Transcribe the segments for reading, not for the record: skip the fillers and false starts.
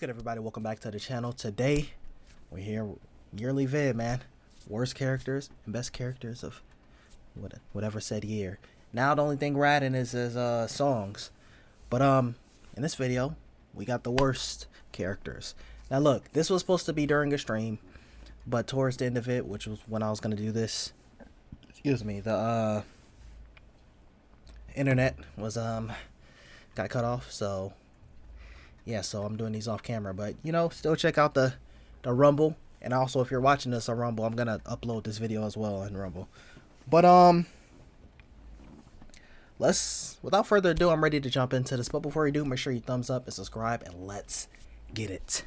good, everybody? Welcome back to the channel. Today we're here, yearly vid, man. Worst characters and best characters of whatever said year. Now the only thing we're adding is songs. But in this video we got the worst characters. Now look, this was supposed to be during a stream, but towards the end of it, which was when I was gonna do this, excuse me, the internet was got cut off, so yeah, so I'm doing these off camera, but you know, still check out the Rumble. And also, if you're watching this on Rumble, I'm gonna upload this video as well in Rumble. But without further ado, I'm ready to jump into this. But before you do, make sure you thumbs up and subscribe, and let's get it.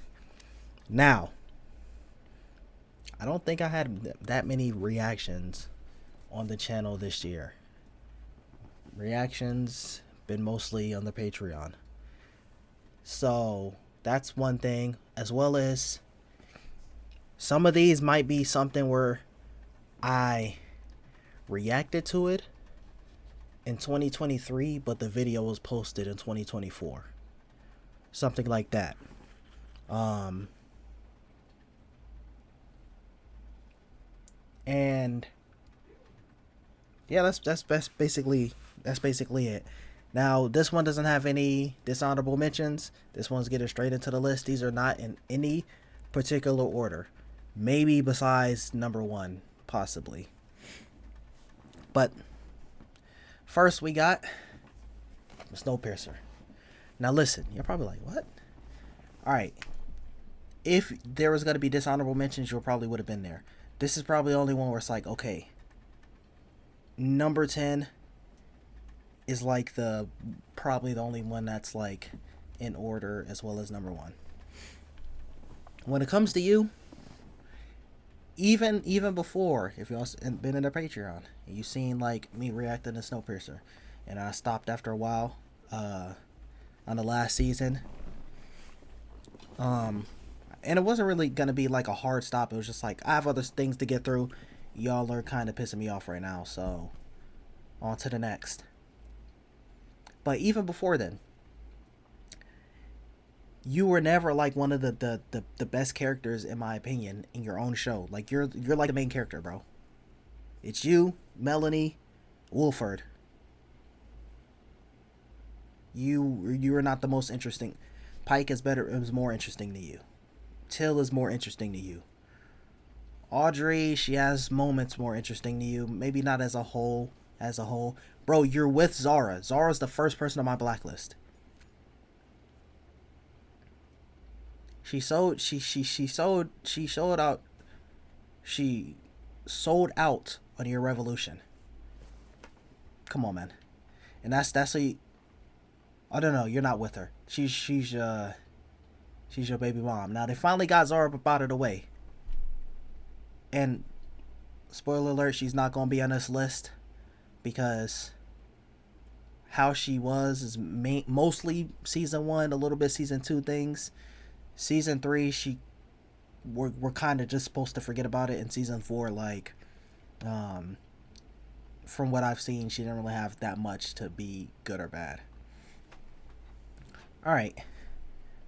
Now, I don't think I had that many reactions on the channel this year. Reactions been mostly on the Patreon. So that's one thing, as well as some of these might be something where I reacted to it in 2023, but the video was posted in 2024. Something like that. And yeah, that's basically it. Now, this one doesn't have any dishonorable mentions. This one's getting straight into the list. These are not in any particular order. Maybe besides number one, possibly. But first we got Snowpiercer. Now listen, you're probably like, what? Alright. If there was going to be dishonorable mentions, you probably would have been there. This is probably the only one where it's like, okay, number 10 is like probably the only one that's like in order, as well as number 1. When it comes to you, even before, if y'all been in the Patreon, you seen like me reacting to Snowpiercer, and I stopped after a while on the last season. And it wasn't really gonna be like a hard stop. It was just like, I have other things to get through. Y'all are kind of pissing me off right now, so on to the next. But even before then, you were never like one of the best characters, in my opinion, in your own show. Like you're like the main character, bro. It's you, Melanie, Wolford. You are not the most interesting. Pike is better. It was more interesting to you. Till is more interesting to you. Audrey, she has moments more interesting to you. Maybe not as a whole. Bro, you're with Zarah. Zarah's the first person on my blacklist. She sold out on your revolution. Come on, man. And that's a, I don't know, you're not with her. She's your baby mom. Now they finally got Zarah up out of the way. And spoiler alert, she's not gonna be on this list, because how she was is mostly season 1, a little bit season 2 things. Season 3, we're kind of just supposed to forget about it. In season 4, like, from what I've seen, she didn't really have that much to be good or bad. All right,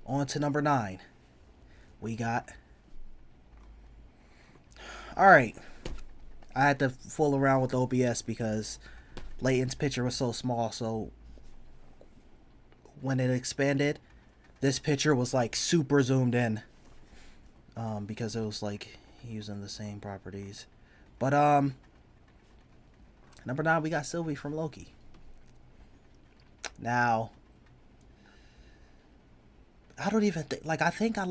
on to number 9. We got. All right, I had to fool around with OBS because Layton's picture was so small, so when it expanded, this picture was like super zoomed in, because it was like using the same properties. But number 9, we got Sylvie from Loki. Now, I don't even think, like, I think I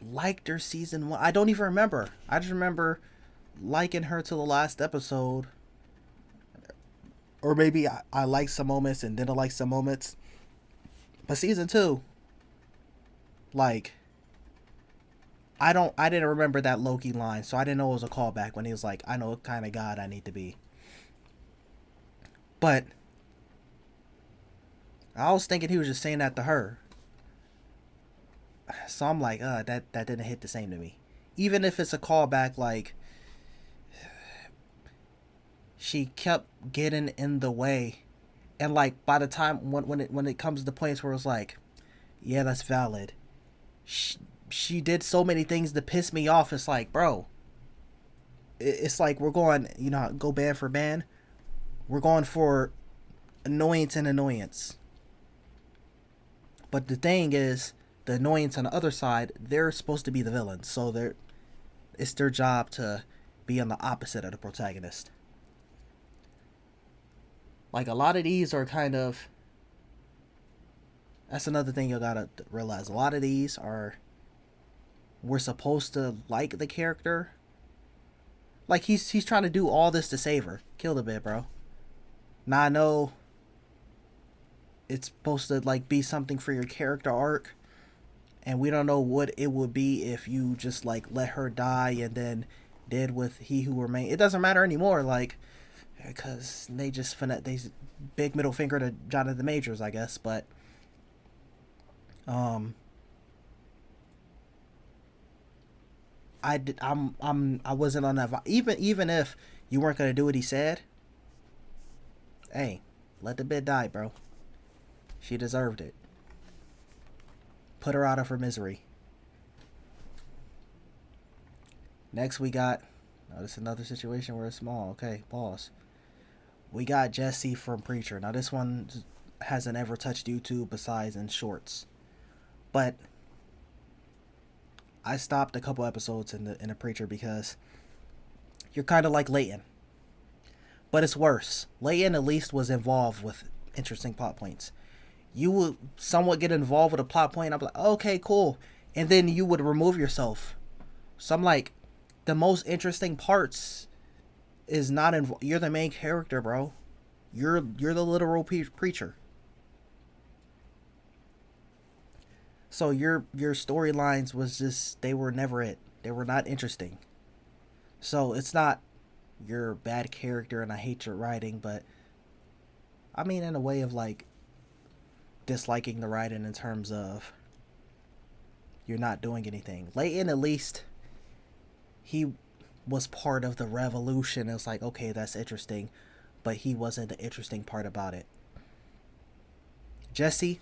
liked her season 1. I don't even remember. I just remember liking her till the last episode. Or maybe I liked some moments and didn't like some moments. But season 2, like, I didn't remember that Loki line, so I didn't know it was a callback when he was like, I know what kind of god I need to be. But I was thinking he was just saying that to her. So I'm like, that didn't hit the same to me. Even if it's a callback, like, she kept getting in the way. And like, by the time when it comes to the points where it's like, Yeah, that's valid. She did so many things to piss me off. It's like, bro, it's like we're going, go band for band. We're going for annoyance and annoyance. But the thing is, the annoyance on the other side, they're supposed to be the villains. So it's their job to be on the opposite of the protagonist. Like, a lot of these are kind of. That's another thing you gotta realize. A lot of these are. We're supposed to like the character. Like, he's trying to do all this to save her. Kill the bit, bro. Now, I know it's supposed to, like, be something for your character arc. And we don't know what it would be if you just, like, let her die and then did with He Who Remains. It doesn't matter anymore, like, because they just they big middle finger to Jonathan Majors, I guess. But I wasn't on that. Even if you weren't gonna do what he said, hey, let the bitch die, bro. She deserved it. Put her out of her misery. Next we got. Oh, this is another situation where it's small. Okay, pause. We got Jesse from Preacher. Now this one hasn't ever touched YouTube besides in shorts, but I stopped a couple episodes in the Preacher because you're kind of like Leighton, but it's worse. Leighton at least was involved with interesting plot points. You would somewhat get involved with a plot point. I'm like, okay, cool, and then you would remove yourself. So I'm like, the most interesting parts is not involved. You're the main character, bro. You're the literal preacher. So your storylines was just, they were never it. They were not interesting. So it's not you're a bad character and I hate your writing, but I mean in a way of like disliking the writing in terms of you're not doing anything. Leighton, at least he was part of the revolution. It was like, okay, that's interesting, but he wasn't the interesting part about it. Jesse,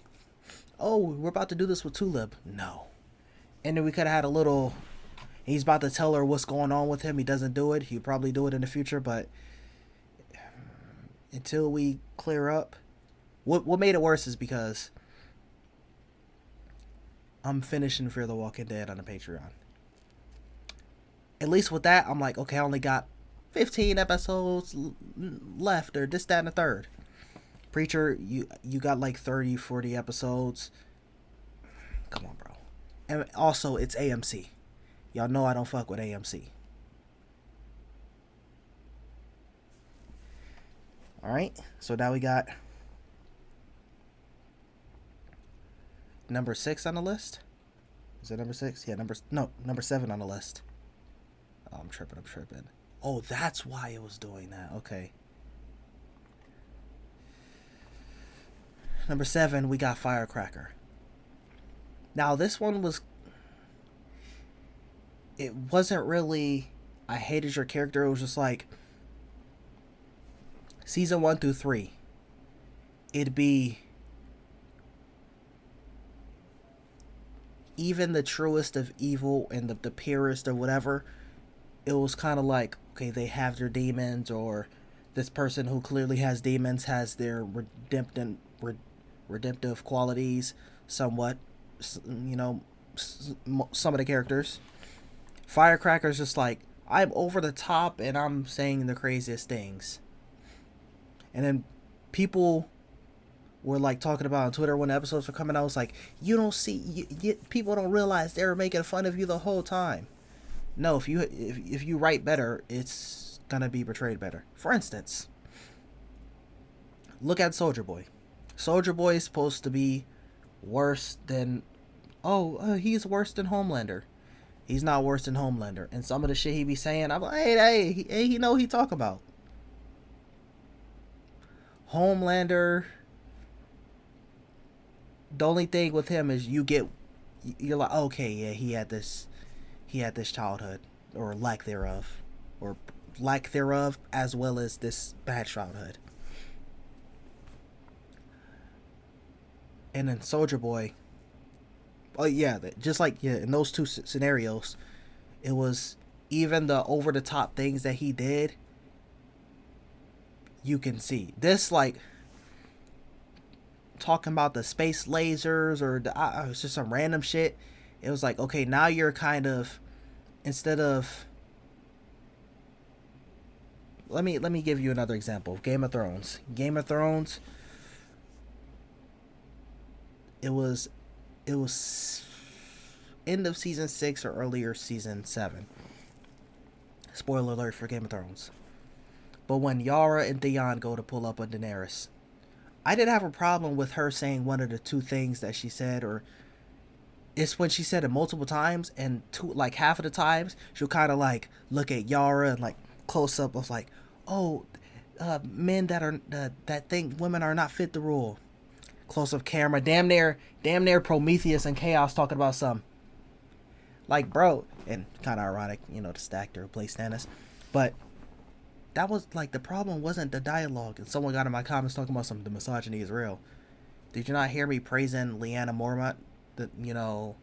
oh, we're about to do this with Tulip. No. And then we could have had a little. He's about to tell her what's going on with him. He doesn't do it. He'll probably do it in the future, but until we clear up. What made it worse is because I'm finishing Fear the Walking Dead on the Patreon. At least with that, I'm like, okay, I only got 15 episodes left, or this, that, and the third. Preacher, you got like 30, 40 episodes. Come on, bro. And also, it's AMC. Y'all know I don't fuck with AMC. Alright, so now we got number 6 on the list. Is it number 6? Yeah, number 7 on the list. Oh, I'm tripping. Oh, that's why it was doing that. Okay. Number 7, we got Firecracker. Now, this one was. It wasn't really. I hated your character. It was just like. Season 1 through 3. It'd be. Even the truest of evil and the purest or whatever. It was kind of like, okay, they have their demons, or this person who clearly has demons has their redemptive qualities somewhat, some of the characters. Firecracker's just like, I'm over the top and I'm saying the craziest things. And then people were like talking about on Twitter when the episodes were coming out, was like, you don't see, people don't realize they were making fun of you the whole time. No, if you write better, it's gonna be portrayed better. For instance, look at Soldier Boy. Soldier Boy is supposed to be worse than. He's worse than Homelander. He's not worse than Homelander. And some of the shit he be saying, I'm like, hey, he know what he talk about. Homelander. The only thing with him is you're like, okay, yeah, he had this childhood, or lack thereof, as well as this bad childhood. And then Soldier Boy, Oh yeah, just like yeah, in those two scenarios, it was even the over the top things that he did. You can see this like talking about the space lasers or it was just some random shit. It was like, okay, now you're kind of, instead of, let me give you another example of Game of Thrones. Game of Thrones, it was end of season 6 or earlier season 7. Spoiler alert for Game of Thrones. But when Yara and Theon go to pull up on Daenerys, I didn't have a problem with her saying one of the two things that she said, or it's when she said it multiple times, and two, like half of the times she'll kind of like look at Yara and like close up of like, oh, men that are that think women are not fit to rule. Close up camera, damn near Prometheus and Chaos talking about some. Like, bro, and kind of ironic, the stack to replace Stannis, but that was like the problem wasn't the dialogue. And someone got in my comments talking about the misogyny is real. Did you not hear me praising Lyanna Mormont, the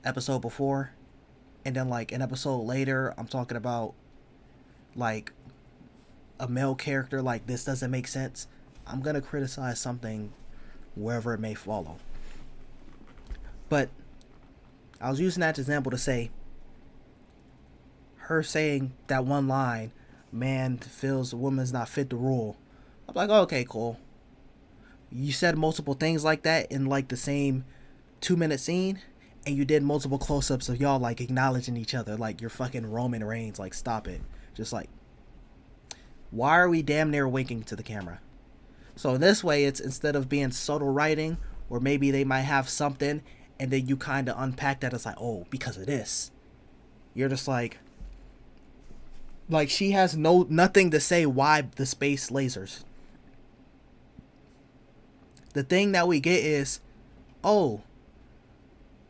episode before, and then like an episode later I'm talking about like a male character like this doesn't make sense? I'm gonna criticize something wherever it may follow. But I was using that example to say her saying that one line, man feels a woman's not fit to rule. I'm like, oh, okay, cool. You said multiple things like that in like the same 2-minute scene, and you did multiple close-ups of y'all like acknowledging each other like you're fucking Roman Reigns. Like, stop it. Just like, why are we damn near winking to the camera? So in this way, it's instead of being subtle writing, or maybe they might have something and then you kind of unpack that. It's like, oh, because of this. You're just like she has nothing to say why the space lasers. The thing that we get is, oh,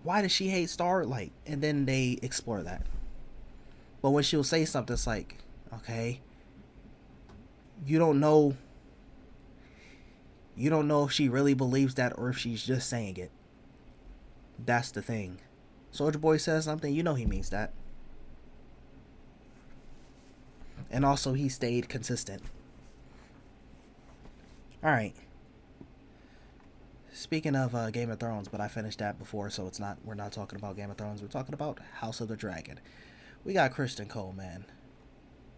why does she hate Starlight? And then they explore that. But when she'll say something, it's like, okay, you don't know if she really believes that or if she's just saying it. That's the thing. Soldier Boy says something, he means that. And also he stayed consistent. Alright. Speaking of Game of Thrones, but I finished that before, so we're not talking about Game of Thrones, we're talking about House of the Dragon. We got Criston Cole, man.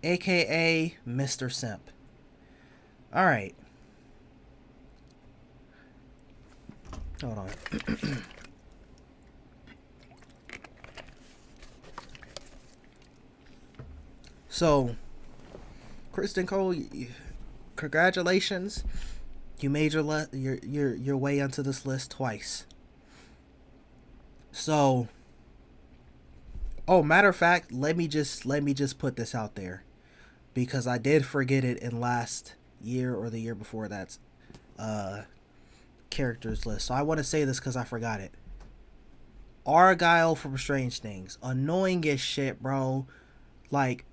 AKA Mr. Simp. Alright. Hold on. So, Criston Cole, congratulations. You made your way onto this list twice. So, matter of fact, let me just put this out there, because I did forget it in last year or the year before that's characters list. So I want to say this because I forgot it. Argyle from Strange Things, annoying as shit, bro. Like,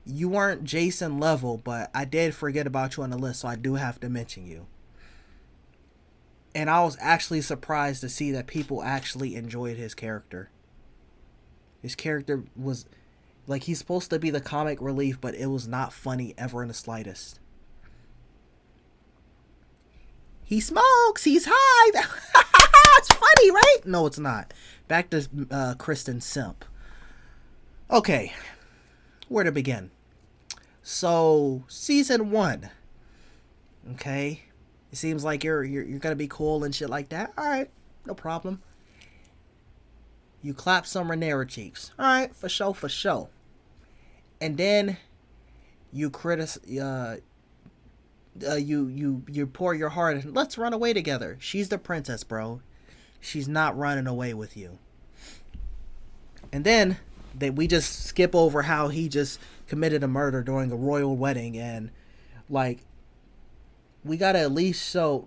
you weren't Jason level, but I did forget about you on the list, so I do have to mention you. And I was actually surprised to see that people actually enjoyed his character. His character was like, he's supposed to be the comic relief, but it was not funny ever in the slightest. He smokes, he's high. It's funny, right? No, it's not. Back to Criston Simp. Okay, where to begin? So, season 1. Okay, it seems like you're gonna be cool and shit like that. All right, no problem. You clap some Rhaenyra cheeks. All right, for sure. And then you you pour your heart and let's run away together. She's the princess, bro. She's not running away with you. And then we just skip over how he just committed a murder during a royal wedding, and like, we gotta at least show,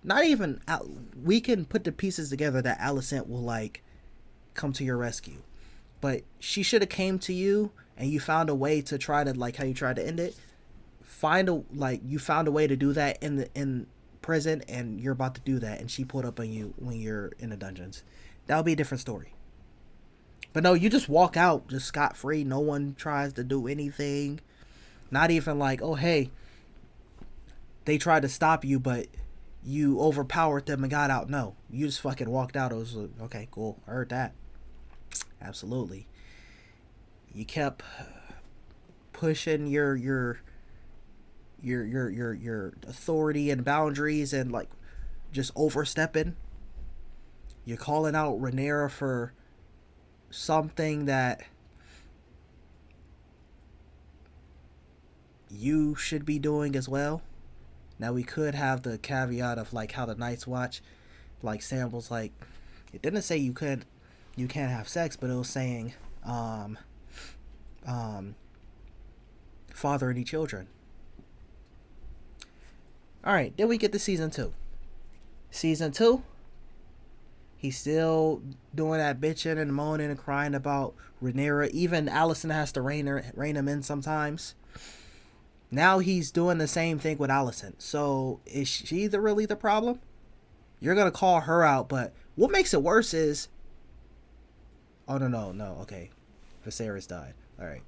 not even, we can put the pieces together that Alicent will like come to your rescue, but she should have came to you, and you found a way to try to, like how you tried to end it, you found a way to do that in prison and you're about to do that, and she pulled up on you when you're in the dungeons. That would be a different story. But no, you just walk out just scot-free. No one tries to do anything. Not even like, oh, hey, they tried to stop you, but you overpowered them and got out. No, you just fucking walked out. It was like, okay, cool. I heard that. Absolutely. You kept pushing your authority and boundaries and like just overstepping. You're calling out Rhaenyra for something that you should be doing as well. Now we could have the caveat of like how the Night's Watch, like Sam was like, it didn't say you can't have sex, but it was saying father any children. Alright, then we get to season 2. Season 2, he's still doing that bitching and moaning and crying about Rhaenyra. Even Alicent has to rein him in sometimes. Now he's doing the same thing with Alicent. So is she really the problem? You're going to call her out, but what makes it worse is... Oh, no, okay. Viserys died. Alright.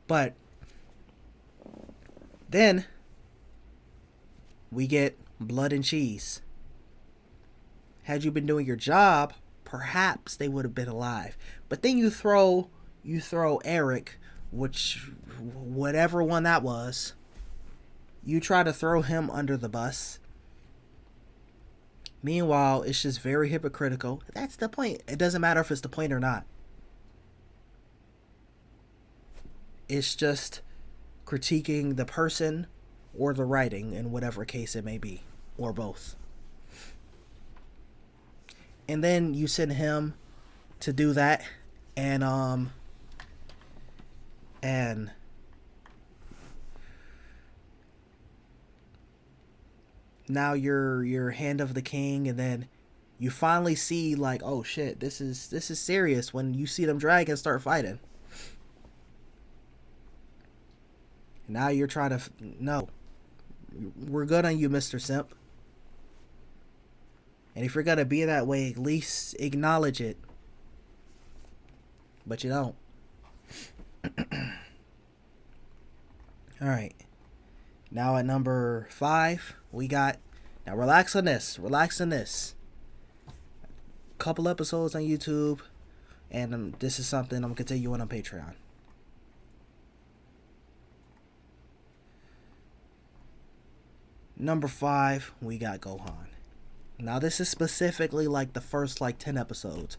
But then we get blood and cheese. Had you been doing your job, perhaps they would have been alive. But then you throw Eric, which whatever one that was, you try to throw him under the bus. Meanwhile, it's just very hypocritical. That's the point. It doesn't matter if it's the point or not. It's just critiquing the person or the writing in whatever case it may be, or both. And then you send him to do that, and now you're hand of the king, and then you finally see like, oh shit, this is serious when you see them dragons start fighting. And now you're trying to no, we're good on you, Mr. Simp. And if you're gonna be that way, at least acknowledge it. But you don't. Alright. Now at number 5, we got... Now relax on this. Couple episodes on YouTube. And this is something I'm going to continue on Patreon. Number 5, we got Gohan. Now this is specifically like the first like 10 episodes.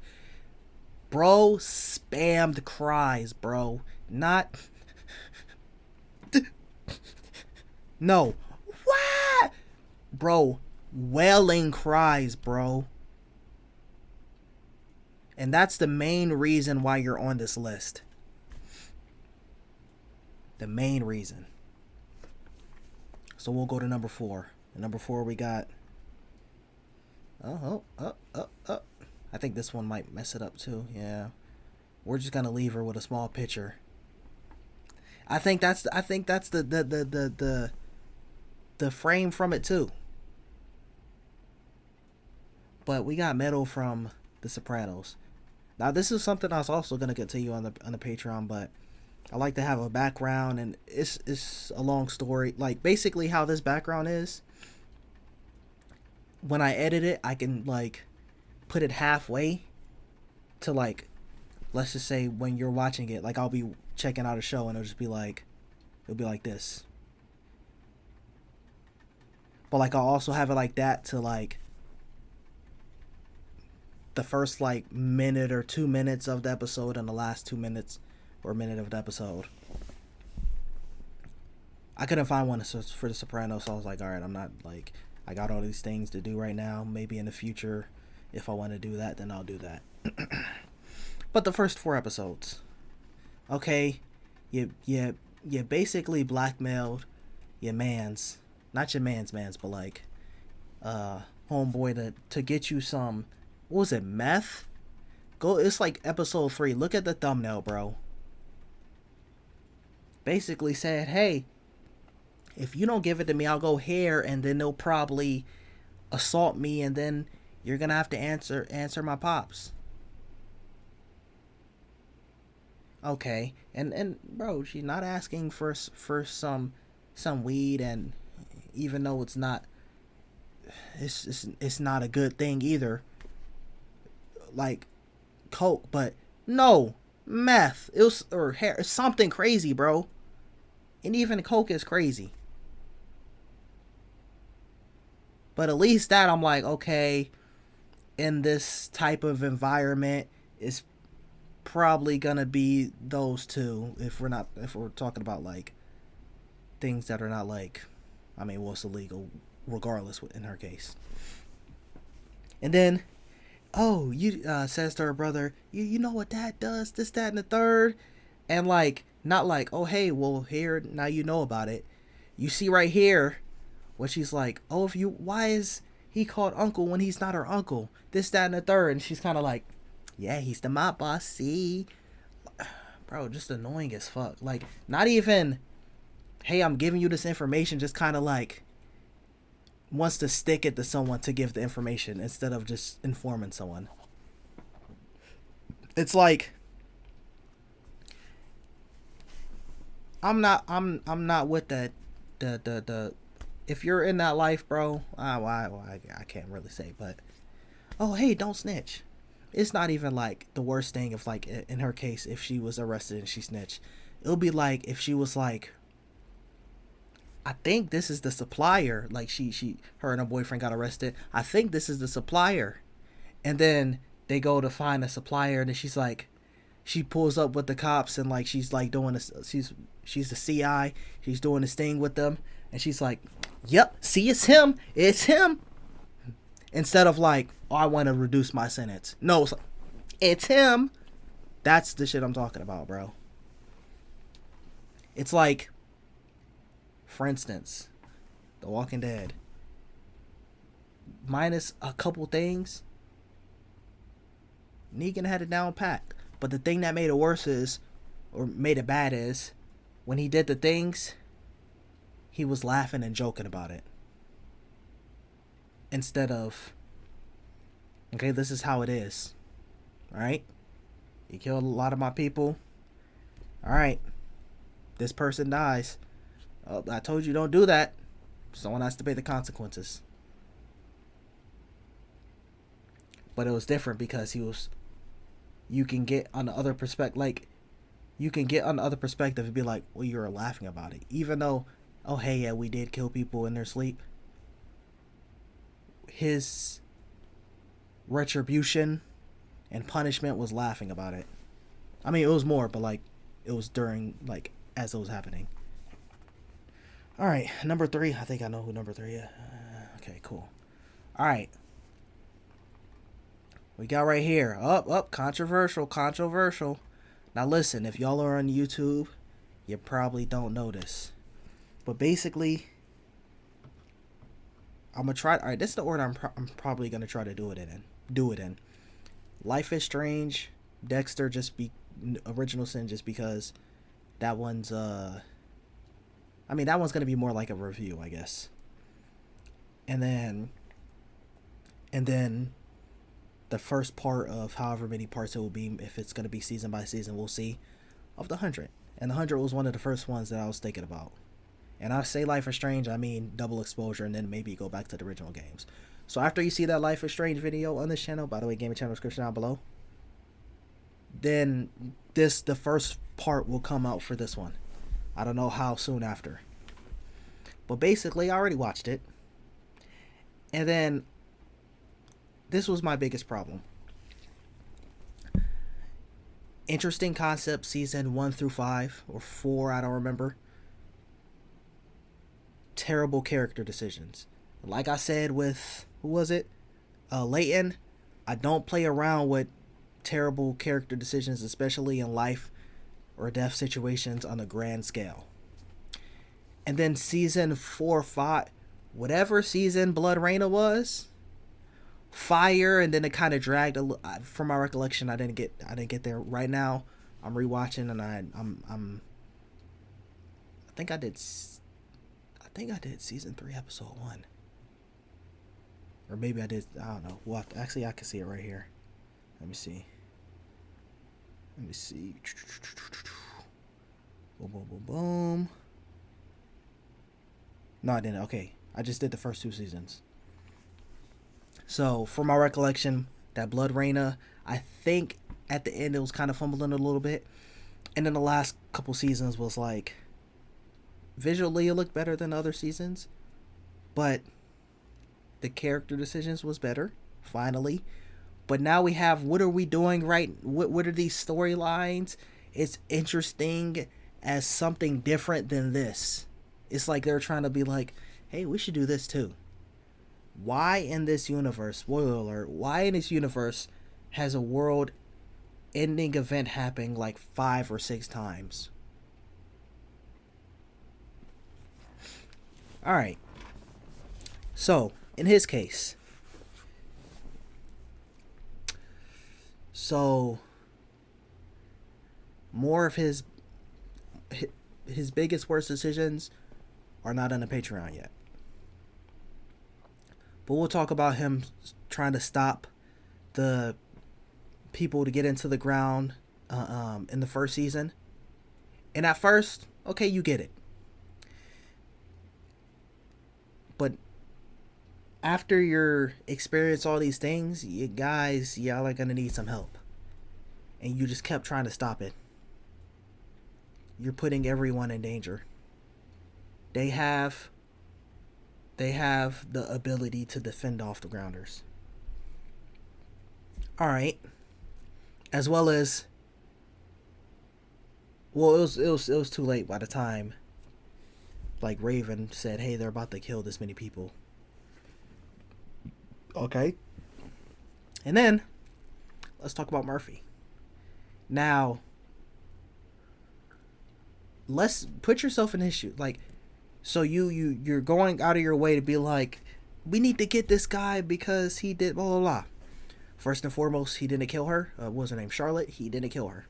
Bro spammed cries, bro. Not... No. What? Bro, wailing cries, bro. And that's the main reason why you're on this list. The main reason. So we'll go to number 4. And number 4 we got... Oh. I think this one might mess it up too. Yeah. We're just gonna leave her with a small picture. I think that's the frame from it too. But we got Metal from The Sopranos. Now this is something I was also gonna continue on the Patreon, but I like to have a background, and it's a long story. Like basically how this background is. When I edit it, I can like put it halfway to like, let's just say when you're watching it, like I'll be checking out a show and it'll be like this. But like I'll also have it like that to like the first like minute or 2 minutes of the episode and the last 2 minutes or minute of the episode. I couldn't find one for The Sopranos, so I was like, alright, I'm not like, I got all these things to do right now. Maybe in the future, if I want to do that, then I'll do that. But the first 4 episodes, okay, you basically blackmailed your mans, not your mans, but like, homeboy to get you some, what was it, meth? It's like episode 3. Look at the thumbnail, bro. Basically said, hey, If you don't give it to me, I'll go here, and then they'll probably assault me, and then you're gonna have to answer my pops. Okay, and bro, she's not asking for some weed, and even though it's not, it's not a good thing either, like coke, but no, meth. It was, or hair. It's something crazy, bro. And even coke is crazy. But at least that I'm like, okay, in this type of environment, it's probably gonna be those two. If we're talking about like things that are not like, I mean, what's illegal, regardless in her case. And then, oh, you says to her brother, you know what that does, this, that, and the third, and like, not like, oh hey, well here, now you know about it. You see right here, what she's like, oh, if you, why is he called uncle when he's not her uncle? This, that, and the third, and she's kind of like, yeah, he's the mob boss. See, bro, just annoying as fuck. Like, not even, hey, I'm giving you this information. Just kind of like wants to stick it to someone to give the information instead of just informing someone. It's like, I'm not with that. The if you're in that life, bro, I can't really say, but oh hey, don't snitch. It's not even like the worst thing if, like, in her case, if she was arrested and she snitched. It'll be like if she was like, I think this is the supplier. Like her and her boyfriend got arrested. I think this is the supplier, and then they go to find a supplier, and then she's like, she pulls up with the cops, and like she's like doing this. She's the CI. She's doing this thing with them, and she's like, "Yep, see, it's him. It's him." Instead of like, oh, I want to reduce my sentence. No, it's like, it's him. That's the shit I'm talking about, bro. It's like, for instance, The Walking Dead. Minus a couple things, Negan had it down pat. But the thing that made it worse is, or made it bad is, when he did the things, he was laughing and joking about it. Instead of, okay, this is how it is. Alright? You killed a lot of my people. Alright. This person dies. Oh, I told you don't do that. Someone has to pay the consequences. But it was different because you can get on the other perspective, like, you can get on the other perspective and be like, well, you were laughing about it. Even though, oh, hey, yeah, we did kill people in their sleep. His retribution and punishment was laughing about it. I mean, it was more, but like, it was during, like, as it was happening. Alright, number 3. I think I know who number 3 is. Okay, cool. Alright. We got right here. Controversial. Now listen, if y'all are on YouTube, you probably don't know this. But basically, I'm gonna try. Alright, this is the order I'm probably gonna try to do it in. Life is Strange, Dexter, Original Sin, just because that one's that one's gonna be more like a review, I guess. And then the first part of however many parts it will be, if it's gonna be season by season, we'll see, of the 100. And the 100 was one of the first ones that I was thinking about. And I say Life is Strange, I mean double exposure, and then maybe go back to the original games. So after you see that Life is Strange video on this channel, by the way, gaming channel description down below, then the first part will come out for this one. I don't know how soon after. But basically, I already watched it. And then, this was my biggest problem. Interesting concept, season 1 through 5, or 4, I don't remember. Terrible character decisions. Like I said with, who was it? Leighton. I don't play around with terrible character decisions, especially in life or death situations on a grand scale. And then season 4, 5, whatever season Blood Reign was, fire, and then it kind of dragged a little. From my recollection, I didn't get there. Right now, I'm rewatching, and I think I think I did season 3, episode 1. Or maybe I did, I don't know. Well, actually, I can see it right here. Let me see. Boom, boom, boom, boom. No, I didn't. Okay. I just did the first 2 seasons. So, from my recollection, that Blood Reina, I think at the end it was kind of fumbling a little bit. And then the last couple seasons was like, visually it looked better than other seasons. But the character decisions was better, finally. But now we have, what are we doing right? What are these storylines? It's interesting as something different than this. It's like they're trying to be like, hey, we should do this too. Why in this universe, spoiler alert, why in this universe has a world ending event happening like 5 or 6 times? Alright. So, in his case. So, more of his biggest, worst decisions are not on the Patreon yet. But we'll talk about him trying to stop the people to get into the ground in the first season. And at first, okay, you get it. But after you experience all these things, you guys, y'all are gonna need some help. And you just kept trying to stop it. You're putting everyone in danger. They have the ability to defend off the grounders. Alright. As well as, well, it was too late by the time like Raven said, hey, they're about to kill this many people. Okay. And then let's talk about Murphy. Now, let's put yourself in his shoes. Like, so you're going out of your way to be like, we need to get this guy because he did blah blah blah. First and foremost, he didn't kill her. What was her name? Charlotte. He didn't kill her.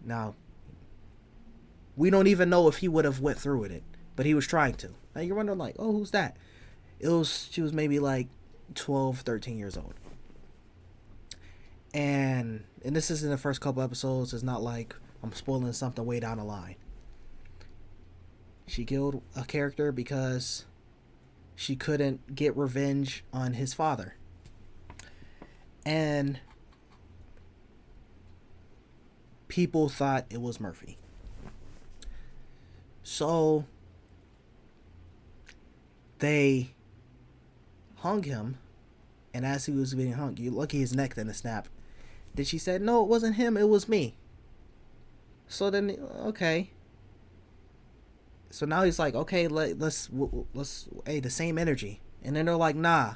Now, we don't even know if he would have went through with it, but he was trying to. Now you're wondering like, oh, who's that? She was maybe like 12, 13 years old. And this is in the first couple episodes. It's not like I'm spoiling something way down the line. She killed a character because she couldn't get revenge on his father. And people thought it was Murphy. So they hung him, and as he was being hung, you lucky his neck didn't snap. Then she said, no, it wasn't him, it was me. So then, okay. So now he's like, okay, let's hey, the same energy. And then they're like, nah.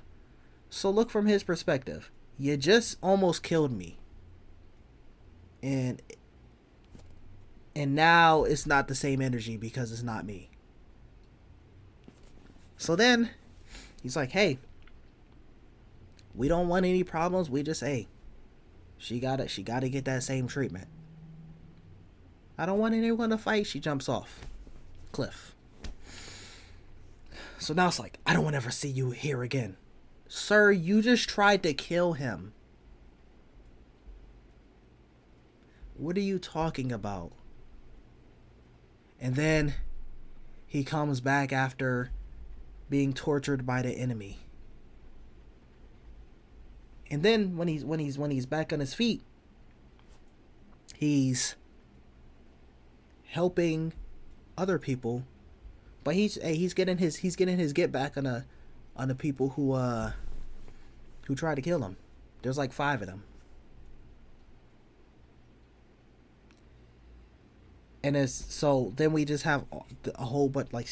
So look from his perspective. You just almost killed me. And now it's not the same energy because it's not me. So then he's like, hey, we don't want any problems. We just, hey, she gotta get that same treatment. I don't want anyone to fight. She jumps off cliff. So now it's like, I don't want to ever see you here again. Sir, you just tried to kill him. What are you talking about? And then he comes back after being tortured by the enemy. And then when he's back on his feet, he's helping other people, but he's getting his get back on the people who tried to kill him. There's like 5 of them. And so then we just have a whole but like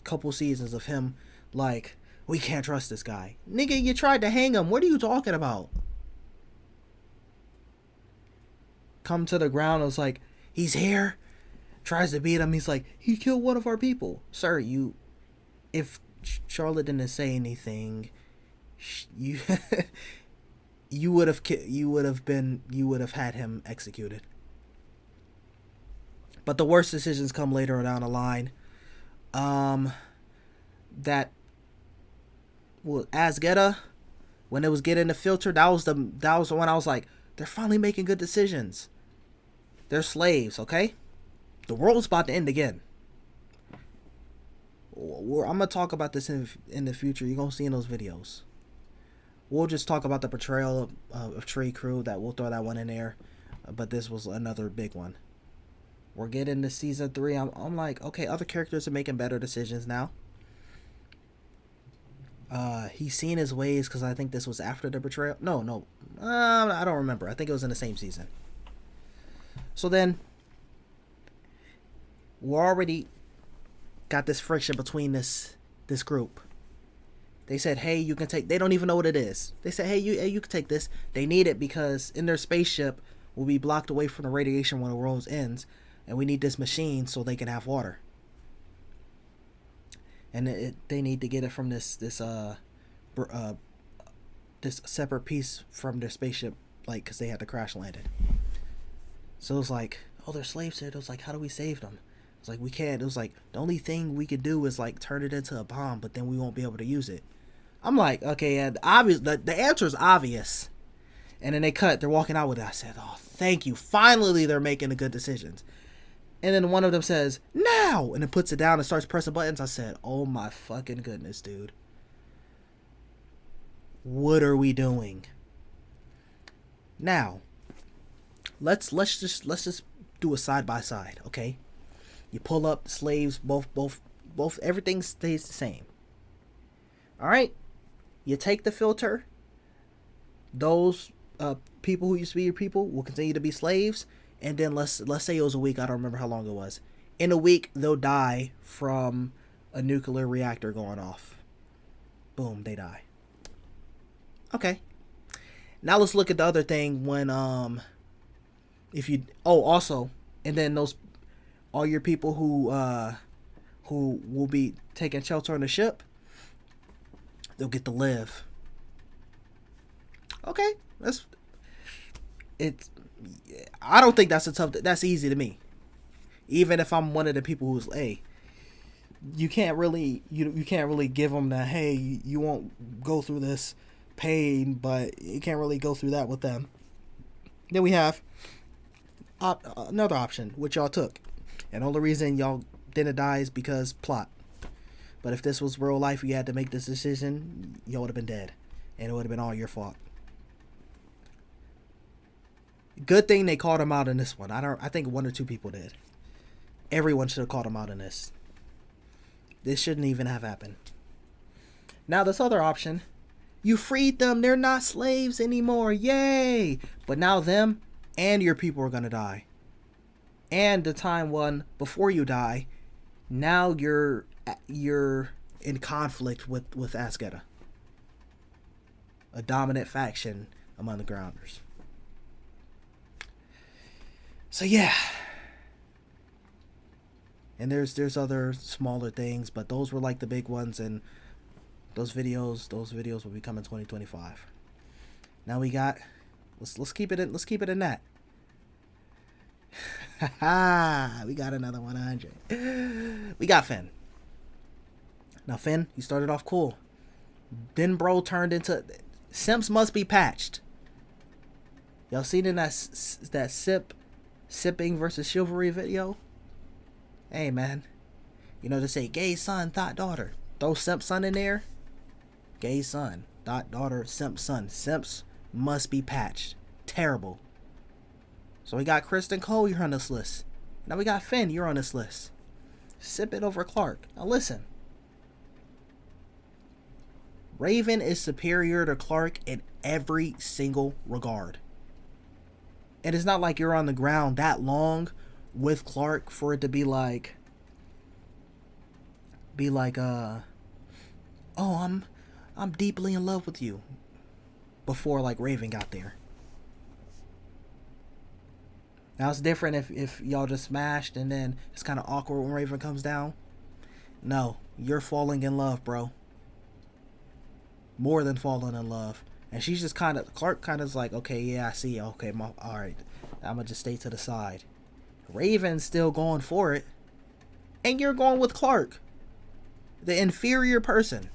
couple seasons of him like, we can't trust this guy. Nigga, you tried to hang him. What are you talking about? Come to the ground. It's like, he's here. Tries to beat him. He's like, he killed one of our people. Sir, if Charlotte didn't say anything, you would have had him executed. But the worst decisions come later down the line. That well, Asgetta, when it was getting the filter, that was the one I was like, they're finally making good decisions. They're slaves, okay? The world's about to end again. I'm gonna talk about this in the future. You're gonna see in those videos. We'll just talk about the portrayal of Tree Crew. That we'll throw that one in there. But this was another big one. We're getting to season 3. I'm like, okay, other characters are making better decisions now. He's seen his ways, because I think this was after the betrayal. No, I don't remember. I think it was in the same season. So then, we're already got this friction between this group. They said, hey, you can take... They don't even know what it is. They said, hey, you can take this. They need it because in their spaceship will be blocked away from the radiation when the world ends. And we need this machine so they can have water. And they need to get it from this separate piece from their spaceship, like, because they had to crash land it. So it was like, oh, they're slaves here. It was like, how do we save them? It's like, we can't. It was like, the only thing we could do is like turn it into a bomb, but then we won't be able to use it. I'm like, okay, yeah, the answer is obvious. And then they're walking out with it. I said, oh, thank you. Finally, they're making the good decisions. And then one of them says, now! And then puts it down and starts pressing buttons. I said, oh my fucking goodness, dude. What are we doing? Now, let's just do a side by side, okay? You pull up slaves, both, everything stays the same. Alright? You take the filter. Those people who used to be your people will continue to be slaves. And then let's say it was a week. I don't remember how long it was. In a week, they'll die from a nuclear reactor going off. Boom, they die. Okay. Now let's look at the other thing when also, and then all your people who will be taking shelter on the ship, they'll get to live. Okay, I don't think that's easy to me. Even if I'm one of the people who's, hey, you can't really give them the, hey, you won't go through this pain, but you can't really go through that with them. Then we have another option, which y'all took. And the only reason y'all didn't die is because plot. But if this was real life, you had to make this decision, y'all would have been dead. And it would have been all your fault. Good thing they called him out in this one. I think 1 or 2 people did. Everyone should have called him out in this. This shouldn't even have happened. Now this other option, you freed them. They're not slaves anymore. Yay! But now them and your people are gonna die. And the time one before you die, now you're in conflict with Asgetta, a dominant faction among the Grounders. So yeah, and there's other smaller things, but those were like the big ones, and those videos will be coming 2025. Now we got, let's keep it in that. We got another 100. We got Finn. Now Finn, he started off cool. Then bro turned into simps must be patched. Y'all seen in that sipping versus chivalry video? Hey man, you know they say gay son, thought daughter. Throw simp son in there. Gay son, thought daughter, simp son. Simps must be patched. Terrible. So we got Kristen Cole, you're on this list. Now we got Finn, you're on this list. Sip it over Clark. Now listen. Raven is superior to Clark in every single regard. And it's not like you're on the ground that long with Clark for it to be like, oh, I'm deeply in love with you. Before like Raven got there. Now it's different if y'all just smashed and then it's kind of awkward when Raven comes down. No, you're falling in love, bro. More than falling in love. And she's just Clark kind of is like, okay, yeah, I see. Okay, alright. I'm gonna just stay to the side. Raven's still going for it. And you're going with Clark. The inferior person.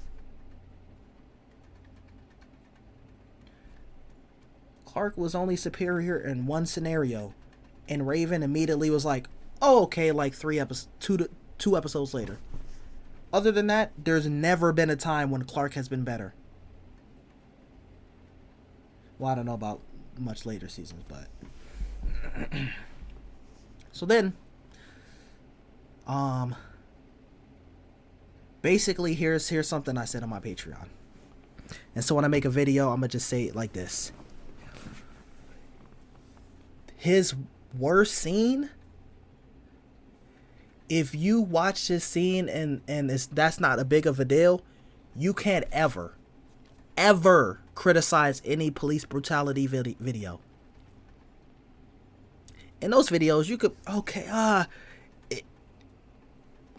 Clark was only superior in one scenario, and Raven immediately was like, "Oh, okay." Like two episodes later. Other than that, there's never been a time when Clark has been better. Well, I don't know about much later seasons, but so then, basically, here's something I said on my Patreon, and so when I make a video, I'm gonna just say it like this. His worst scene, if you watch this scene and that's not a big of a deal, you can't ever criticize any police brutality video. In those videos, you could,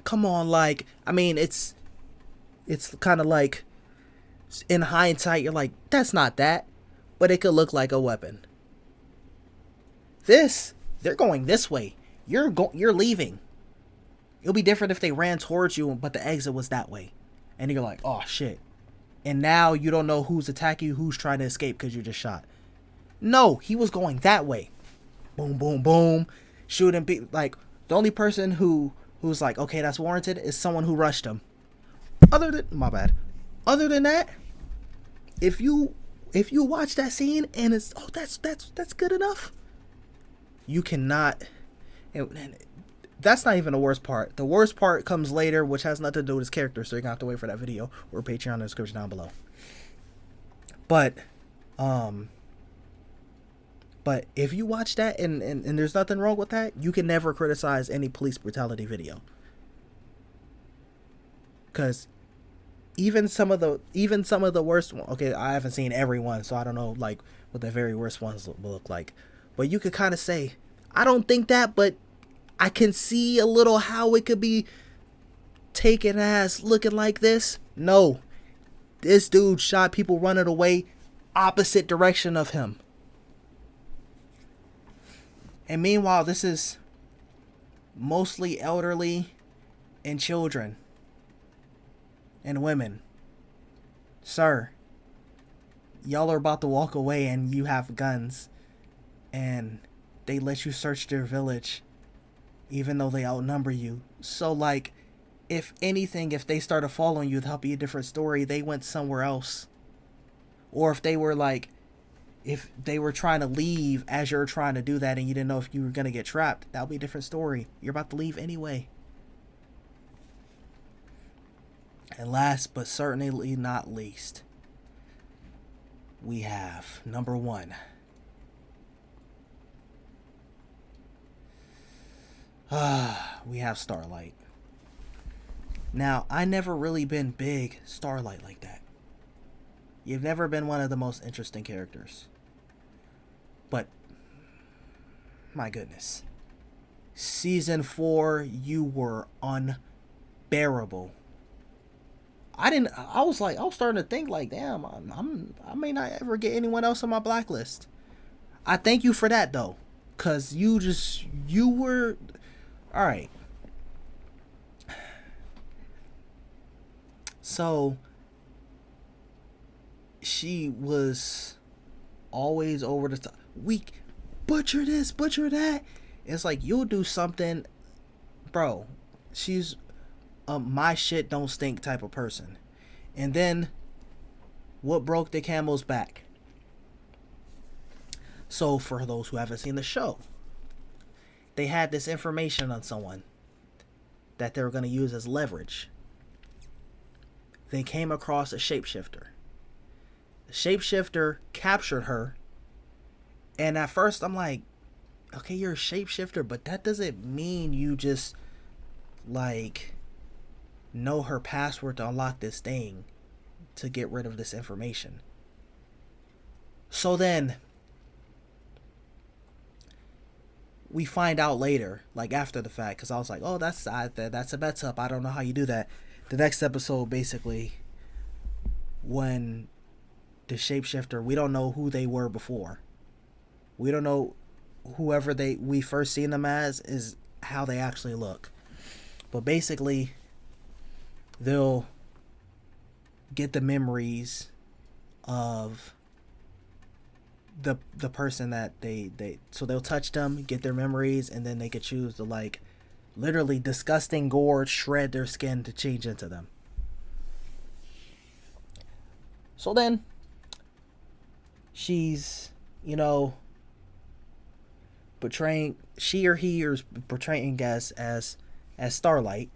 come on, like, I mean, it's kind of like, in hindsight, you're like, that's not that, but it could look like a weapon. They're going this way. You're leaving. It'll be different if they ran towards you, but the exit was that way. And you're like, oh, shit. And now you don't know who's attacking you, who's trying to escape because you just shot. No, he was going that way. Boom, boom, boom. Shooting people. Like, the only person who's like, okay, that's warranted is someone who rushed him. Other than that, if you watch that scene and it's, oh, that's good enough. You cannot, and that's not even the worst part. The worst part comes later, which has nothing to do with his character, so you're gonna have to wait for that video or Patreon in the description down below. But if you watch that and there's nothing wrong with that, you can never criticize any police brutality video. Cause even some of the worst ones, okay, I haven't seen every one, so I don't know like what the very worst ones will look like. But you could kind of say, I don't think that, but I can see a little how it could be taken as looking like this. No. This dude shot people running away opposite direction of him. And meanwhile, this is mostly elderly and children and women. Sir, y'all are about to walk away and you have guns. And they let you search their village even though they outnumber you. So like, if anything, if they started following you, that'll be a different story. They went somewhere else. Or if they were like, if they were trying to leave as you're trying to do that and you didn't know if you were going to get trapped, that'll be a different story. You're about to leave anyway. And last but certainly not least, we have number 1. We have Starlight. Now, I never really been big Starlight like that. You've never been one of the most interesting characters. But, my goodness. Season 4, you were unbearable. I was starting to think like, damn, I may not ever get anyone else on my blacklist. I thank you for that though. Cause you were, alright. So, she was always over the top. We butcher this, butcher that. It's like, you'll do something, bro. She's my shit don't stink type of person. And then, what broke the camel's back? So, for those who haven't seen the show, they had this information on someone that they were going to use as leverage. They came across a shapeshifter. The shapeshifter captured her. And at first, I'm like, okay, you're a shapeshifter, but that doesn't mean you just, like, know her password to unlock this thing to get rid of this information. So then, we find out later, like after the fact, because I was like, oh, that's a mess up. I don't know how you do that. The next episode, basically, when the shapeshifter, we don't know who they were before. We don't know whoever we first seen them as is how they actually look. But basically, they'll get the memories of the person that they so they'll touch them, get their memories, and then they could choose to like literally disgusting gore shred their skin to change into them. So then she's, you know, portraying, she or he is portraying as Starlight,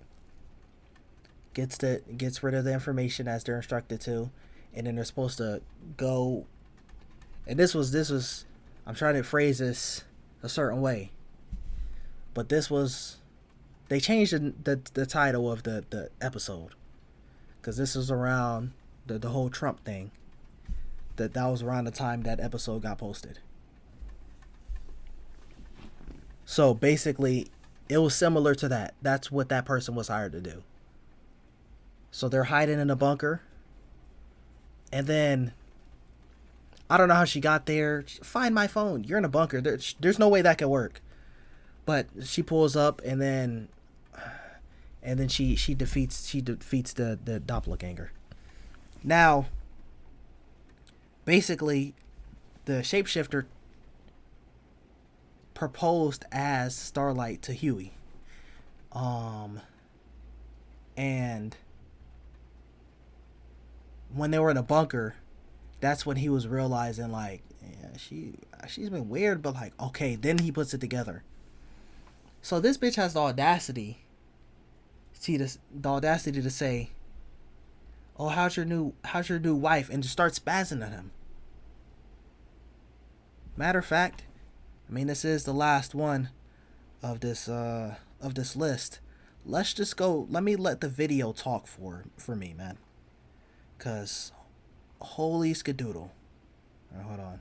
gets rid of the information as they're instructed to, and then they're supposed to go. And this was I'm trying to phrase this a certain way, but this was, they changed the title of the episode, because this was around the whole Trump thing. That was around the time that episode got posted. So basically, it was similar to that. That's what that person was hired to do. So they're hiding in a bunker. And then, I don't know how she got there. Find my phone. You're in a bunker. There's no way that could work. But she pulls up, and then she defeats the doppelganger. Now, basically, the shapeshifter proposed as Starlight to Huey. And when they were in a bunker, that's when he was realizing, like, yeah, she's been weird, but like, okay, then he puts it together. So this bitch has the audacity to say, "Oh, how's your new wife?" and to start spazzing at him. Matter of fact, I mean, this is the last one of this list. Let's just go. Let me let the video talk for me, man. Cause holy skadoodle. Right, hold on.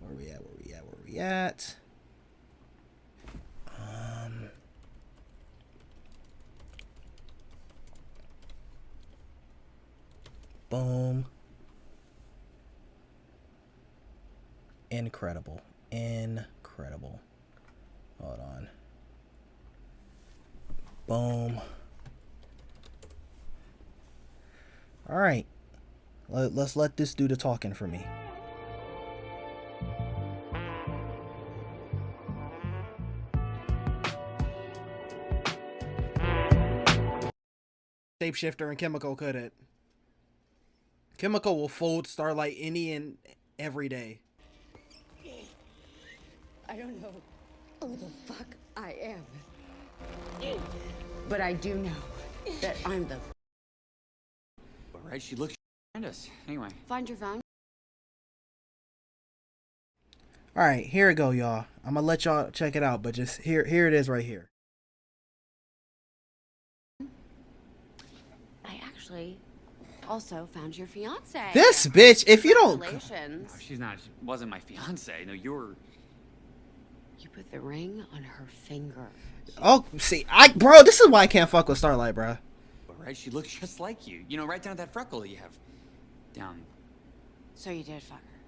Where we at? Boom. Incredible. Hold on. Boom. All right. Let's let this do the talking for me. Shapeshifter and Chemical couldn't. Chemical will fold Starlight any and every day. I don't know who the fuck I am. But I do know that I'm the... Alright, she looks horrendous. Anyway. Find your phone. Alright, here we go, y'all. I'm gonna let y'all check it out, but just here it is right here. I actually also found your fiance. This bitch, if you don't... Congratulations. No, she's not. She wasn't my fiance. No, you're... You put the ring on her finger. Oh, see, bro, this is why I can't fuck with Starlight, bro. Alright, she looks just like you. You know, right down to that freckle you have. Down. So you did fuck her.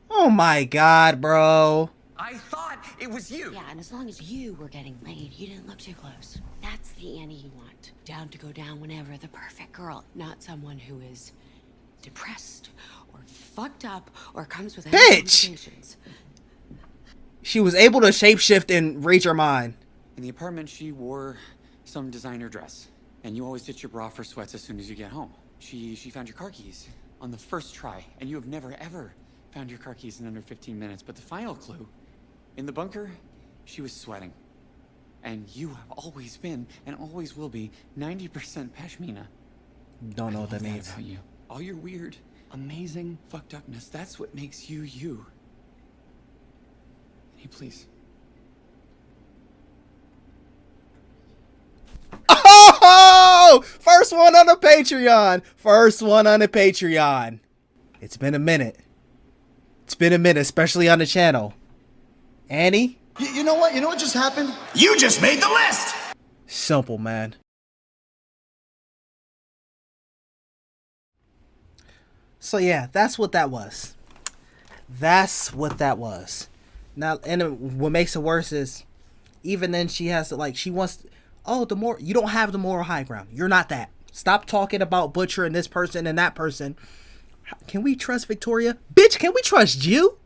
Oh my god, bro. I thought it was you! Yeah, and as long as you were getting laid, you didn't look too close. That's the Annie you want. Down to go down whenever, the perfect girl. Not someone who is depressed or fucked up or comes with Bitch! She was able to shapeshift and read your mind. In the apartment, she wore some designer dress. And you always ditch your bra for sweats as soon as you get home. She found your car keys on the first try. And you have never, ever found your car keys in under 15 minutes. But the final clue, in the bunker, she was sweating. And you have always been, and always will be, 90% pashmina. Don't know what that means. About you. All your weird, amazing fucked upness, that's what makes you, you. Hey, please. Oh! First one on the Patreon. It's been a minute, especially on the channel. Annie? You know what? You know what just happened? You just made the list! Simple, man. So yeah, that's what that was. Now, and what makes it worse is, even then she has to, like, she wants, oh, you don't have the moral high ground. You're not that. Stop talking about butchering this person and that person. Can we trust Victoria? Bitch, can we trust you?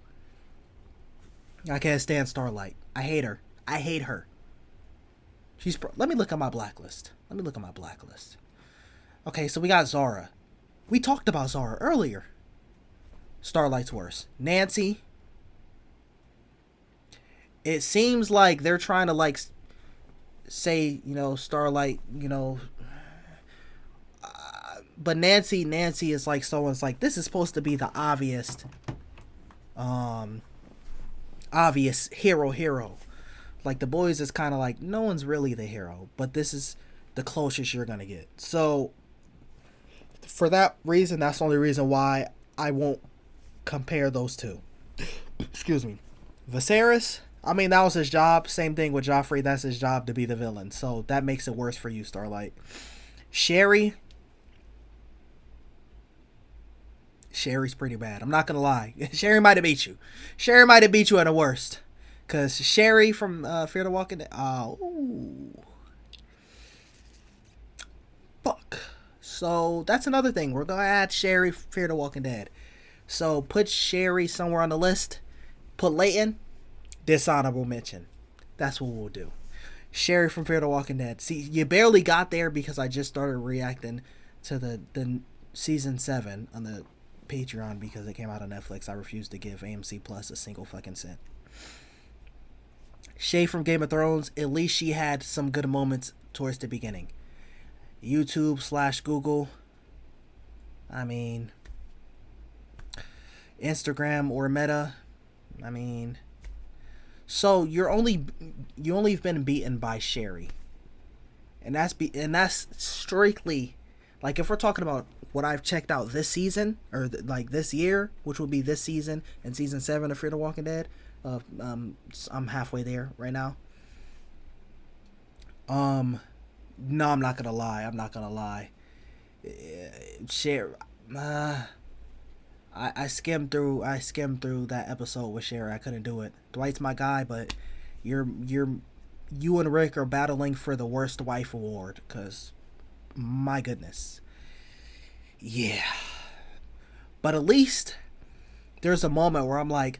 I can't stand Starlight. I hate her. I hate her. Let me look at my blacklist. Okay, so we got Zarah. We talked about Zarah earlier. Starlight's worse. Nancy. It seems like they're trying to like say, you know, Starlight, you know, but Nancy is like, someone's like, this is supposed to be the obvious hero. Like, the boys is kind of like, no one's really the hero, but this is the closest you're gonna get. So for that reason, that's the only reason why I won't compare those two. Excuse me. Viserys, I mean, that was his job. Same thing with Joffrey. That's his job, to be the villain. So that makes it worse for you, Starlight. Shae's pretty bad. I'm not going to lie. Shae might have beat you. Shae might have beat you at the worst. Because Shae from Fear the Walking Dead. Oh. Fuck. So that's another thing. We're going to add Shae Fear the Walking Dead. So put Shae somewhere on the list. Put Leighton. Dishonorable mention. That's what we'll do. Shae from Fear the Walking Dead. See, you barely got there because I just started reacting to the season 7 on the Patreon because it came out on Netflix. I refused to give AMC Plus a single fucking cent. Shae from Game of Thrones, at least she had some good moments towards the beginning. YouTube/Google. I mean, Instagram or Meta. I mean, so you've only been beaten by Shae, and that's strictly, like, if we're talking about what I've checked out this season or like this year, which will be this season and season 7 of Fear the Walking Dead. I'm halfway there right now. No, I'm not gonna lie. Shae. I skimmed through that episode with Shae. I couldn't do it. Dwight's my guy, but you and Rick are battling for the worst wife award, cause my goodness. Yeah. But at least there's a moment where I'm like,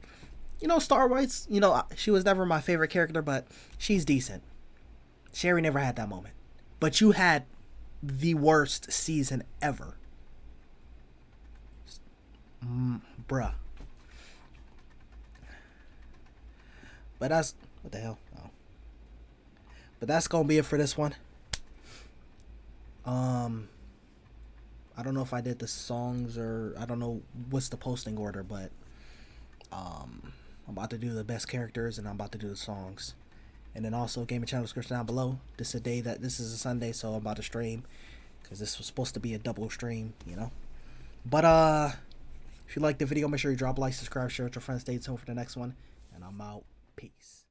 you know, Starlight's, you know, she was never my favorite character, but she's decent. Shae never had that moment. But you had the worst season ever. Bruh. But that's, what the hell? Oh. But that's gonna be it for this one. I don't know if I did the songs or I don't know what's the posting order, but I'm about to do the best characters and I'm about to do the songs. And then also gaming channel description down below. This is a Sunday, so I'm about to stream because this was supposed to be a double stream, you know. But if you liked the video, make sure you drop a like, subscribe, share with your friends. Stay tuned for the next one, and I'm out. Peace.